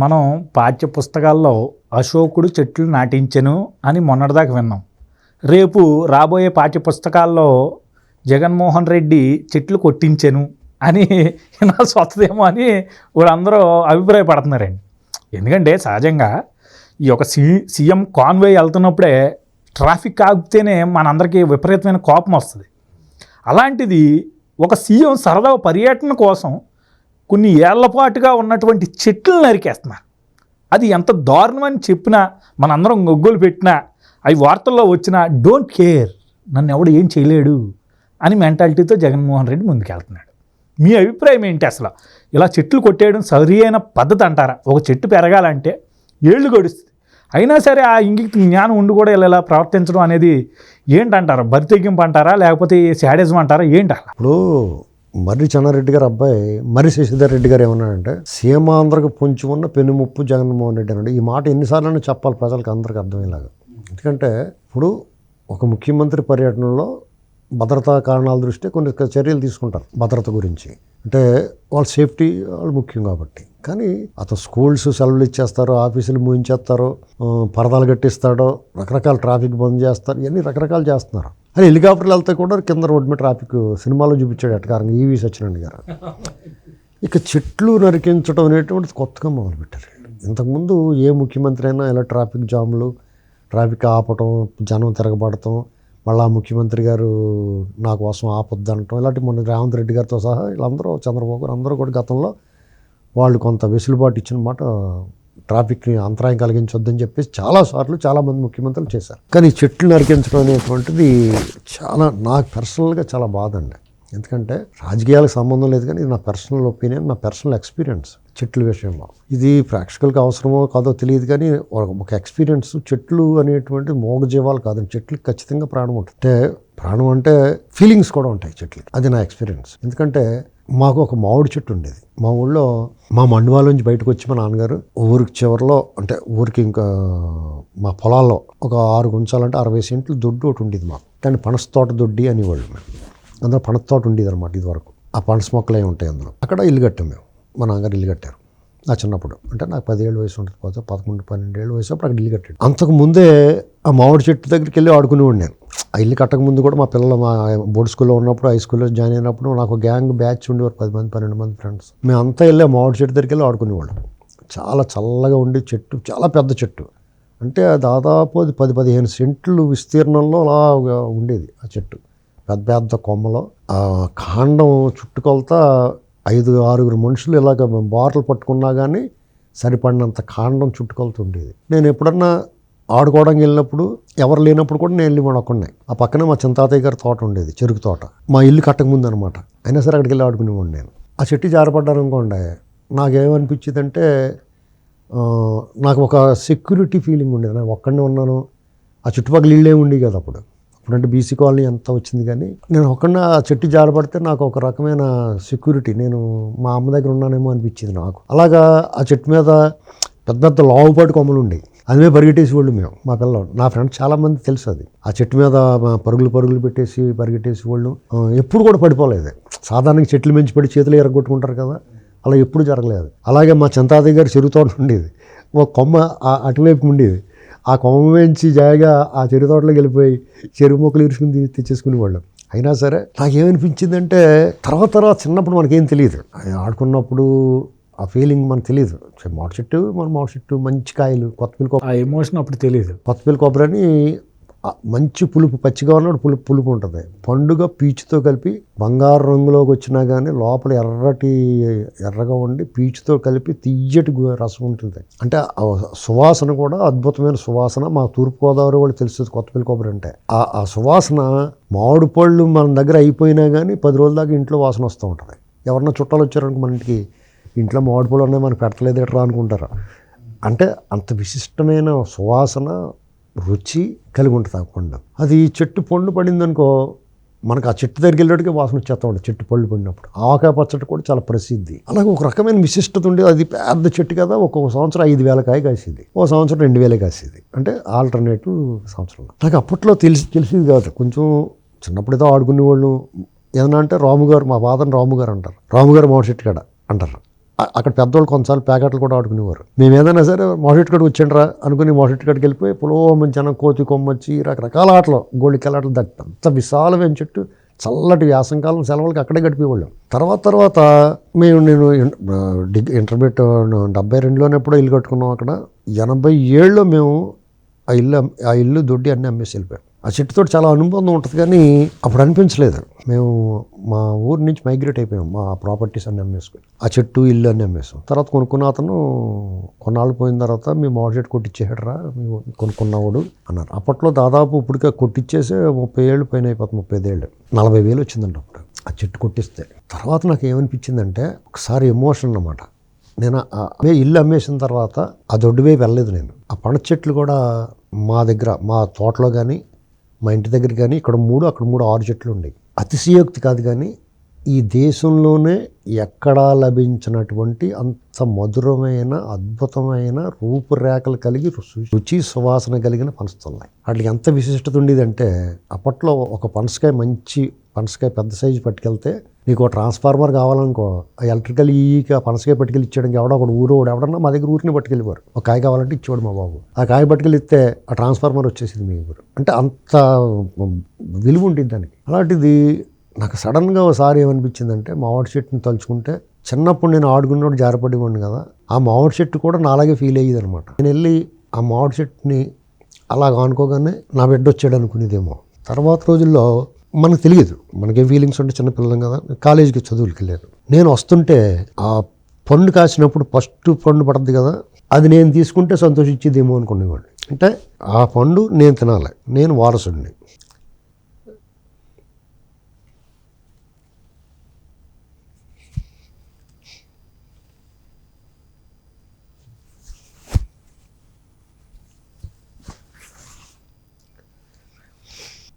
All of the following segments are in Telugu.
మనం పాఠ్య పుస్తకాల్లో అశోకుడు చెట్లు నాటించెను అని మొన్నటిదాకా విన్నాం. రేపు రాబోయే పాఠ్య పుస్తకాల్లో జగన్మోహన్ రెడ్డి చెట్లు కొట్టించెను అని వినాల్సి వస్తుందేమో అని వాళ్ళందరూ అభిప్రాయపడుతున్నారండి. ఎందుకంటే సహజంగా ఈ యొక్క సీఎం కాన్వే వెళ్తున్నప్పుడే ట్రాఫిక్ ఆగితేనే మనందరికీ విపరీతమైన కోపం వస్తుంది. అలాంటిది ఒక సీఎం సరదా పర్యటన కోసం కొన్ని ఏళ్ల పాటుగా ఉన్నటువంటి చెట్లు నరికేస్తున్నారు. అది ఎంత దారుణమని చెప్పినా మనందరం గొగ్గోలు పెట్టినా అవి వార్తల్లో వచ్చినా డోంట్ కేర్, నన్ను ఎవడు ఏం చేయలేడు అని మెంటాలిటీతో జగన్మోహన్ రెడ్డి ముందుకెళ్తున్నాడు. మీ అభిప్రాయం ఏంటి? అసలు ఇలా చెట్లు కొట్టేయడం సరి అయిన పద్ధతి అంటారా? ఒక చెట్టు పెరగాలంటే ఏళ్ళు గడుస్తుంది, అయినా సరే ఆ ఇంగిత జ్ఞానం ఉండి కూడా ఇలా ప్రవర్తించడం అనేది ఏంటంటారా? బరితెగ్గింపు అంటారా, లేకపోతే శాడిజం అంటారా, ఏంటి అలా? ఇప్పుడు మర్రి చెన్నారెడ్డి గారు అబ్బాయి మర్రి శశిధర్ రెడ్డి గారు ఏమన్నాడంటే, సీమాంధ్రకు పొంచి ఉన్న పెనుముప్పు జగన్మోహన్ రెడ్డి అన్నాడు. ఈ మాట ఎన్నిసార్లు చెప్పాలి ప్రజలకు అందరికీ అర్థమయ్యేలాగా. ఎందుకంటే ఇప్పుడు ఒక ముఖ్యమంత్రి పర్యటనలో భద్రతా కారణాల దృష్ట్యా కొన్ని చర్యలు తీసుకుంటారు భద్రత గురించి. అంటే వాళ్ళ సేఫ్టీ వాళ్ళు ముఖ్యం కాబట్టి. కానీ అతను స్కూల్స్ సెలవులు ఇచ్చేస్తారు, ఆఫీసులు మూయించేస్తారు, పరదాలు కట్టిస్తాడో, రకరకాల ట్రాఫిక్ బంద్ చేస్తారు, ఇవన్నీ రకరకాలు చేస్తున్నారు. అని హెలికాప్టర్లు వెళ్తే కూడా కింద రోడ్డు మీద ట్రాఫిక్ సినిమాలో చూపించాడు ఎట్టకారంగా ఈవి సత్యనారాయణ గారు. ఇక చెట్లు నరికించడం అనేటువంటిది కొత్తగా మొదలుపెట్టారు. ఇంతకుముందు ఏ ముఖ్యమంత్రి అయినా ఇలా ట్రాఫిక్ జామ్లు, ట్రాఫిక్ ఆపటం, జనం తిరగబడటం, మళ్ళీ ముఖ్యమంత్రి గారు నా కోసం ఆపొద్దు అనటం, ఇలాంటి మొన్న రేవంత్ రెడ్డి గారితో సహా వీళ్ళందరూ, చంద్రబాబు గారు అందరూ కూడా గతంలో వాళ్ళు కొంత వెసులుబాటు ఇచ్చిన మాట, ట్రాఫిక్ని అంతరాయం కలిగించొద్దని చెప్పేసి చాలాసార్లు చాలామంది ముఖ్యమంత్రులు చేశారు. కానీ చెట్లు నరికించడం అనేటువంటిది చాలా నాకు పర్సనల్గా చాలా బాధ అండి. ఎందుకంటే రాజకీయాలకు సంబంధం లేదు, కానీ ఇది నా పర్సనల్ ఒపీనియన్, నా పర్సనల్ ఎక్స్పీరియన్స్ చెట్ల విషయంలో. ఇది ప్రేక్షకులకు అవసరమో కాదో తెలియదు, కానీ ఒక ఎక్స్పీరియన్స్. చెట్లు అనేటువంటి మూగజీవాలు కాదండి, చెట్లకి ఖచ్చితంగా ప్రాణం ఉంటుంది. అంటే ప్రాణం అంటే ఫీలింగ్స్ కూడా ఉంటాయి చెట్లకి. అది నా ఎక్స్పీరియన్స్. ఎందుకంటే మాకు ఒక మామిడి చెట్టు ఉండేది మా ఊళ్ళో. మా మండువాల నుంచి బయటకు వచ్చి మా నాన్నగారు ఊరికి చివరిలో, అంటే ఊరికి ఇంకా మా పొలాల్లో ఒక 6 గుంచాలంటే 60 సెంట్లు దొడ్డు ఒకటి ఉండేది మాకు. కానీ పనస తోట దొడ్డి అనేవాళ్ళు మేము. అందులో పనస తోట ఉండేది అనమాట ఇది వరకు. ఆ పనస మొక్కలు ఏమి ఉంటాయి అందులో. అక్కడ ఇల్లు కట్టాం మేము. మా నాన్నగారు ఇల్లు కట్టారు నా చిన్నప్పుడు. అంటే నాకు 10 ఏళ్ళ వయసు ఉంటుంది, 11-12 ఏళ్ళ వయసు అప్పుడు అక్కడ ఇల్లు కట్టాడు. అంతకు ముందే ఆ మామిడి చెట్టు దగ్గరికి వెళ్ళి ఆడుకునేవాడు నేను. ఆ ఇల్లు కట్టక ముందు కూడా మా పిల్లలు మా బోర్డు స్కూల్లో ఉన్నప్పుడు, హై స్కూల్లో జాయిన్ అయినప్పుడు నాకు గ్యాంగ్ బ్యాచ్ ఉండేవారు, 10 మంది 12 మంది ఫ్రెండ్స్. మేము అంతా వెళ్ళి ఆ మామిడి చెట్టు దగ్గరికి వెళ్ళి ఆడుకునేవాళ్ళం. చాలా చల్లగా ఉండే చెట్టు, చాలా పెద్ద చెట్టు. అంటే దాదాపు 10-15 సెంట్లు విస్తీర్ణంలో అలా ఉండేది ఆ చెట్టు. పెద్ద పెద్ద కొమ్మలో ఆ కాండం చుట్టుకొలతా 5-6 మనుషులు ఇలాగ బాటలు పట్టుకున్నా కానీ సరిపడినంత కాండం చుట్టుకొలత ఉండేది. నేను ఎప్పుడన్నా ఆడుకోవడానికి వెళ్ళినప్పుడు, ఎవరు లేనప్పుడు కూడా నేను వెళ్ళి ఒక్కడే. ఆ పక్కనే మా చింతాతయ్య గారి తోట ఉండేది, చెరుకు తోట. మా ఇల్లు కట్టకముందు అనమాట. అయినా సరే అక్కడికి వెళ్ళి ఆడుకునేవాడు నేను. ఆ చెట్టు జారపడ్డాను అనుకోండి, నాకేమనిపించింది అంటే నాకు ఒక సెక్యూరిటీ ఫీలింగ్ ఉండేది. నేను ఒక్కడే ఉన్నాను, ఆ చుట్టుపక్కల ఇళ్ళే ఉండేవి కదా అప్పుడు. ఇప్పుడంటే బీసీ కాలనీ అంతా వచ్చింది, కానీ నేను ఒక్కడే ఆ చెట్టు జారపడితే నాకు ఒక రకమైన సెక్యూరిటీ, నేను మా అమ్మ దగ్గర ఉన్నానేమో అనిపించింది నాకు. అలాగా ఆ చెట్టు మీద పెద్ద పెద్ద లావుపాటి కొమ్మలు ఉండేవి. అదే పరిగెట్టేసేవాళ్ళు మేము, మా పిల్లలు, నా ఫ్రెండ్స్ చాలామంది తెలుసు. అది ఆ చెట్టు మీద పరుగులు పెట్టేసి పరిగెట్టేసేవాళ్ళు. ఎప్పుడు కూడా పడిపోలేదు. సాధారణంగా చెట్లు మించి పడి చేతులు ఎరగొట్టుకుంటారు కదా, అలా ఎప్పుడు జరగలేదు. అలాగే మా చింతాతయ్య గారి చెరుకు తోట ఉండేది, ఒక కొమ్మ అటువైపు ఉండేది. ఆ కొమ్మ వేయించి జాయిగా ఆ చెరుకు తోటలోకి వెళ్ళిపోయి చెరుకు మొక్కలు ఇరుచుకుని తెచ్చేసుకునేవాళ్ళం. అయినా సరే నాకేమనిపించిందంటే, తర్వాత చిన్నప్పుడు మనకేం తెలియదు, ఆడుకున్నప్పుడు ఆ ఫీలింగ్ మనకు తెలియదు. మామిడి చెట్టు మంచి కాయలు, కొత్తపల్లి కొబ్బరి, ఆ ఎమోషన్ అప్పుడు తెలియదు. కొత్తపల్లి కొబ్బరి అని మంచి పులుపు, పచ్చిగా ఉన్నప్పుడు పులుపు ఉంటుంది. పండుగ పీచుతో కలిపి బంగారు రంగులోకి వచ్చినా కానీ లోపల ఎర్రగా ఉండి పీచుతో కలిపి తియ్యటి రసం ఉంటుంది. అంటే సువాసన కూడా అద్భుతమైన సువాసన. మా తూర్పుగోదావరి వాళ్ళు తెలుస్తుంది కొత్తపల్లి కొబ్బరి అంటే. ఆ సువాసన మామిడి పళ్ళు మన దగ్గర అయిపోయినా కానీ 10 రోజుల దాకా ఇంట్లో వాసన వస్తూ ఉంటుంది. ఎవరన్నా చుట్టాలు వచ్చారనుకో మన ఇంట్లో మామిడి పళ్ళు ఉన్నాయి, మనకు పెట్టలేదు ఎట్రా అనుకుంటారు. అంటే అంత విశిష్టమైన సువాసన, రుచి కలిగి ఉంటుంది ఆ పండు. అది చెట్టు పండు పడిందనుకో, మనకు ఆ చెట్టు దగ్గరికి వెళ్ళేటికి వాసన వచ్చేస్తూ ఉంటుంది. చెట్టు పళ్ళు పడినప్పుడు ఆవకాయ పచ్చడి కూడా చాలా ప్రసిద్ధి. అలాగే ఒక రకమైన విశిష్టత ఉండేది. అది పెద్ద చెట్టు కదా, ఒక్కొక్క సంవత్సరం 5,000 కాయ కాసేది, ఒక సంవత్సరం 2,000 కాసేది. అంటే ఆల్టర్నేటివ్ సంవత్సరంలో. నాకు అప్పట్లో తెలిసేది కాదు. కొంచెం చిన్నప్పుడు ఏదో ఆడుకునేవాళ్ళు. ఏదన్నా అంటే రాముగారు, మా ఫాదర్ రాముగారు అంటారు, రాముగారు మామిడి చెట్టు కాడ అంటారు. అక్కడ పెద్దవాళ్ళు కొంతసార్లు ప్యాకెట్లు కూడా ఆడుకునేవారు. మేము ఏదైనా సరే మాషెట్ కాడికి వచ్చాండ్రా అనుకుని మాషెట్ కాడికి వెళ్ళిపోయి పులోమని జనం కోతి కొమ్మచ్చి రకరకాల ఆటలు గోళికెళ్ళాటలు అంత విశాలమైన చెట్టు, చల్లటి వ్యాసంకాలం సెలవులకి అక్కడే గడిపేవాళ్ళం. తర్వాత నేను ఇంటర్మీడియట్ 72లోనే ఎప్పుడో ఇల్లు కట్టుకున్నాం. అక్కడ 87లో మేము ఆ ఇల్లు దొడ్డి అన్నీ అమ్మేసి వెళ్ళిపోయాం. ఆ చెట్టుతో చాలా అనుబంధం ఉంటుంది, కానీ అప్పుడు అనిపించలేదు. మేము మా ఊరి నుంచి మైగ్రేట్ అయిపోయాం, మా ప్రాపర్టీస్ అన్నీ అమ్మేసుకుని ఆ చెట్టు ఇల్లు అన్నీ అమ్మేసాం. తర్వాత కొనుక్కున్న అతను కొన్నాళ్ళు పోయిన తర్వాత మీ మామిడి చెట్టు కొట్టించేసాడరా మేము కొనుక్కున్నవాడు అన్నారు. అప్పట్లో దాదాపు ఇప్పటికే కొట్టించేసే 30 ఏళ్ళు పైన అయిపోతుంది, 35 ఏళ్ళు, 40,000 వచ్చిందండి అప్పుడు ఆ చెట్టు కొట్టిస్తే. తర్వాత నాకు ఏమనిపించిందంటే ఒకసారి ఎమోషన్ అన్నమాట. నేను ఇల్లు అమ్మేసిన తర్వాత ఆ దొడ్డు వైపు వెళ్ళలేదు నేను. ఆ పనస చెట్లు కూడా మా దగ్గర మా తోటలో కానీ మా ఇంటి దగ్గర కానీ ఇక్కడ 3 అక్కడ 3 6 చెట్లు ఉండేవి. అతిశయోక్తి కాదు, కానీ ఈ దేశంలోనే ఎక్కడా లభించినటువంటి అంత మధురమైన అద్భుతమైన రూపురేఖలు కలిగి రుచి సువాసన కలిగిన పనసలున్నాయి. వాటికి ఎంత విశిష్టత ఉండేదంటే అప్పట్లో ఒక మంచి పనసకాయ పెద్ద సైజు పట్టుకెళ్తే నీకు ఒక ట్రాన్స్ఫార్మర్ కావాలనుకో, ఆ ఎలక్ట్రికల్ ఈకి ఆ పనసకాయ పట్టుకెళ్ళి ఇచ్చాడానికి ఒకడు ఎవడన్నా మా దగ్గర ఊరిని పట్టుకెళ్ళిపోరు. ఒక కాయ కావాలంటే ఇచ్చేవాడు మా బాబు. ఆ కాయ పట్టుకెళ్ళి ఇస్తే ఆ ట్రాన్స్ఫార్మర్ వచ్చేసింది మీ ఊరు. అంటే అంత విలువ ఉంటుంది దానికి. అలాంటిది నాకు సడన్గా ఒకసారి ఏమనిపించిందంటే మామిడి చెట్టుని తలుచుకుంటే చిన్నప్పుడు నేను ఆడుకున్నప్పుడు జారపడివ్వండి కదా, ఆ మామిడి చెట్టు కూడా నాలాగే ఫీల్ అయ్యేది అనమాట. నేను వెళ్ళి ఆ మామిడి చెట్టుని అలాగ అనుకోగానే నా బిడ్డ వచ్చాడు అనుకునేదేమో. తర్వాత రోజుల్లో మనకు తెలియదు, మనకేం ఫీలింగ్స్ ఉంటే చిన్నపిల్లలం కదా, కాలేజీకి చదువులకి వెళ్ళాను. నేను వస్తుంటే ఆ పండు కాసినప్పుడు ఫస్ట్ పండు పడుతుంది కదా, అది నేను తీసుకుంటే సంతోషించేదేమో అనుకునేవాడిని. అంటే ఆ పండు నేను తినాలి, నేను వారసుడిని.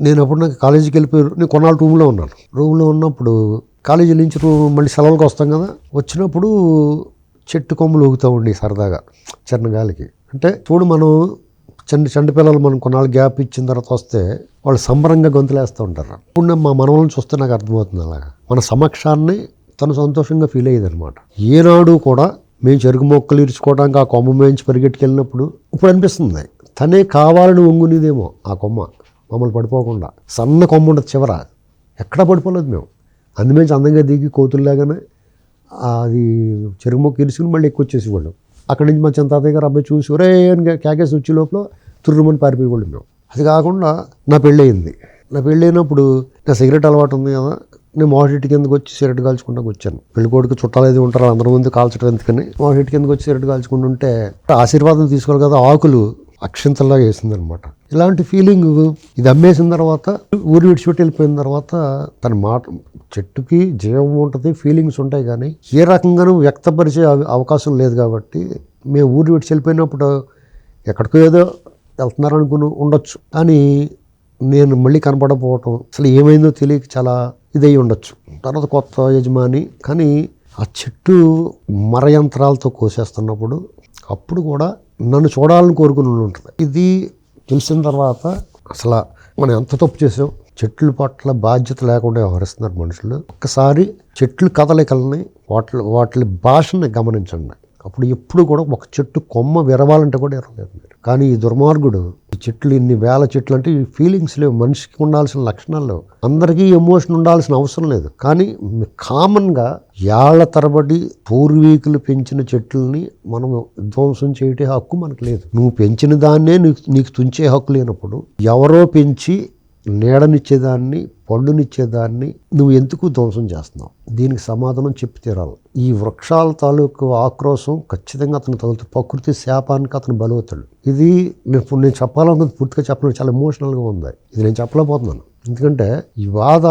నేను అప్పుడు నాకు కాలేజీకి వెళ్ళిపోయారు. నేను కొన్నాళ్ళు రూమ్లో ఉన్నప్పుడు కాలేజీ నుంచి మళ్ళీ సెలవులకు వస్తాం కదా, వచ్చినప్పుడు చెట్టు కొమ్మలు ఊగుతూ ఉండి సరదాగా చిన్నగాలికి. అంటే చూడు మనం చంటి పిల్లలు మనం కొన్నాళ్ళు గ్యాప్ ఇచ్చిన తర్వాత వస్తే వాళ్ళు సంబరంగా గొంతులేస్తూ ఉంటారు. ఇప్పుడు మా మనవలను చూస్తే నాకు అర్థమవుతుంది, అలాగా మన సమక్షాన్ని తను సంతోషంగా ఫీల్ అయ్యేది అనమాట. ఏనాడు కూడా మేము చెరుకు మొక్కలు ఇరుచుకోవడానికి ఆ కొమ్మ మేంచి పరిగెట్టుకెళ్ళినప్పుడు ఇప్పుడు అనిపిస్తుంది తనే కావాలని వంగునిదేమో ఆ కొమ్మ మమ్మల్ని పడిపోకుండా. సన్న కొమ్మ ఉండదు చివర, ఎక్కడా పడిపోలేదు మేము. అందుమేంచి అందంగా దిగి కోతుల్లాగానే అది చెరుకు మొక్క ఇరుచుకుని మళ్ళీ ఎక్కువ వచ్చేసేవాళ్ళం. అక్కడి నుంచి మా చిన్న తాతయ్య గారు అబ్బాయి చూసి ఒరే అని కేకేసి వచ్చే లోపల తుర్రుమని పారిపోయేవాళ్ళం మేము. అది కాకుండా నా పెళ్ళి అయింది. నా పెళ్ళి అయినప్పుడు నా సిగరెట్ అలవాటు ఉంది కదా, నేను మామిడి కిందకి వచ్చి సిగరెట్ కాల్చుకుంటూ వచ్చాను. పెళ్లి కొడుకు చుట్టాలు ఏది ఉంటారు అందరి ముందు కాల్చడం ఎందుకని మామిడి కిందకి వచ్చి సిగరెట్ కాల్చుకుంటుంటే ఆశీర్వాదం తీసుకోవాలి కదా, ఆకులు అక్షింతల్లా వేసిందనమాట. ఇలాంటి ఫీలింగ్ ఇది అమ్మేసిన తర్వాత ఊరు విడిచిపెట్టి వెళ్ళిపోయిన తర్వాత తన మాట చెట్టుకి జీవం ఉంటుంది, ఫీలింగ్స్ ఉంటాయి, కానీ ఏ రకంగానూ వ్యక్తపరిచే అవకాశం లేదు. కాబట్టి మేము ఊరు విడిచి వెళ్ళిపోయినప్పుడు ఎక్కడికో ఏదో వెళ్తున్నారు అనుకుని ఉండొచ్చు, కానీ నేను మళ్ళీ కనపడకపోవటం అసలు ఏమైందో తెలియక చాలా ఇదై ఉండొచ్చు. తర్వాత కొత్త యజమాని, కానీ ఆ చెట్టు మరయంత్రాలతో కోసేస్తున్నప్పుడు అప్పుడు కూడా నన్ను చూడాలని కోరుకుని ఉంటుంది. ఇది తెలిసిన తర్వాత అసలు మనం ఎంత తప్పు చేసాం, చెట్ల పట్ల బాధ్యత లేకుండా వ్యవహరిస్తున్నారు మనుషులు. ఒక్కసారి చెట్లు కదలికలని వాటి భాషని గమనించండి. అప్పుడు ఎప్పుడు కూడా ఒక చెట్టు కొమ్మ విరవాలంటే కూడా ఎరవలేదు మీరు. కానీ ఈ దుర్మార్గుడు ఈ చెట్లు ఇన్ని వేల చెట్లు అంటే ఈ ఫీలింగ్స్ లేవు, మనిషికి ఉండాల్సిన లక్షణాలు లేవు, అందరికీ ఎమోషన్ ఉండాల్సిన అవసరం లేదు. కానీ కామన్గా ఏళ్ల తరబడి పూర్వీకులు పెంచిన చెట్లని మనం విధ్వంసం చేయటే హక్కు మనకు లేదు. నువ్వు పెంచిన దాన్నే నీకు తుంచే హక్కు లేనప్పుడు ఎవరో పెంచి నీడనిచ్చేదాన్ని పండునిచ్చేదాన్ని నువ్వు ఎందుకు ధ్వంసం చేస్తున్నావు? దీనికి సమాధానం చెప్పి తీరాలి. ఈ వృక్షాల తాలూకు ఆక్రోశం ఖచ్చితంగా అతను తగులుతుంది. ప్రకృతి శాపానికి అతను బలవుతాడు. ఇది నేను చెప్పాలనుకుంది పూర్తిగా చెప్పలేదు, చాలా ఎమోషనల్గా ఉంది. ఇది నేను చెప్పలేకపోతున్నాను, ఎందుకంటే ఈ బాధ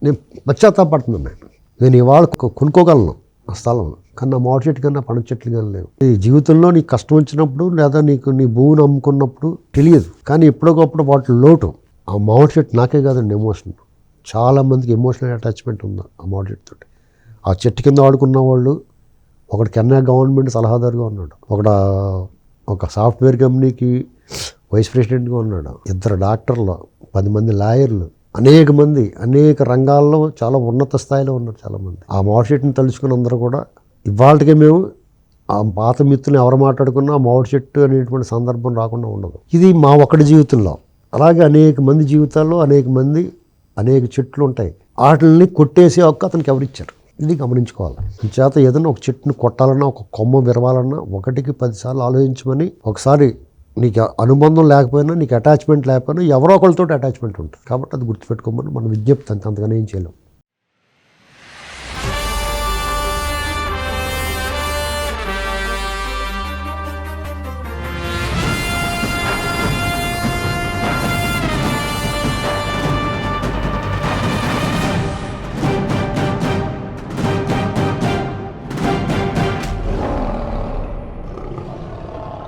నేను పశ్చాత్తాపడుతున్నాను. నేను ఇవాళ కొనుక్కోగలను ఆ స్థలం, కానీ నా మామిడి చెట్టు కన్నా పనస చెట్లు కానీ లేవు. ఈ జీవితంలో నీకు కష్టం వచ్చినప్పుడు లేదా నీ భూమిని అమ్ముకున్నప్పుడు తెలియదు, కానీ ఎప్పటికప్పుడు వాటి లోటు. ఆ మామిడి చెట్టు నాకే కాదండి ఎమోషన్, చాలామందికి ఎమోషనల్ అటాచ్మెంట్ ఉంది ఆ మామిడి చెట్టుతో. ఆ చెట్టు కింద ఆడుకున్న వాళ్ళు, ఒకటి కెనడా గవర్నమెంట్ సలహాదారుగా ఉన్నాడు, ఒక సాఫ్ట్వేర్ కంపెనీకి వైస్ ప్రెసిడెంట్గా ఉన్నాడు, 2 డాక్టర్లు, 10 మంది లాయర్లు, అనేక మంది అనేక రంగాల్లో చాలా ఉన్నత స్థాయిలో ఉన్నారు చాలామంది. ఆ మామిడి చెట్టుని తలుచుకుని అందరూ కూడా ఇవాళకే మేము ఆ పాత మిత్రులు ఎవరు మాట్లాడుకున్నా మామిడి చెట్టు అనేటువంటి సందర్భం రాకుండా ఉండదు. ఇది మా ఒక్కడి జీవితంలో. అలాగే అనేక మంది జీవితాల్లో అనేక చెట్లు ఉంటాయి. వాటిని కొట్టేసే హక్కు అతనికి ఎవరిచ్చారు? ఇది గమనించుకోవాలి. చేత ఏదైనా ఒక చెట్టుని కొట్టాలన్నా, ఒక కొమ్మ విరవాలన్నా 1కి 10 సార్లు ఆలోచించమని, ఒకసారి నీకు అనుబంధం లేకపోయినా, నీకు అటాచ్మెంట్ లేకపోయినా ఎవరో ఒకరితో అటాచ్మెంట్ ఉంటుంది. కాబట్టి అది గుర్తుపెట్టుకోమని మన విజ్ఞప్తి. అంతగానే ఏం చేయలేం.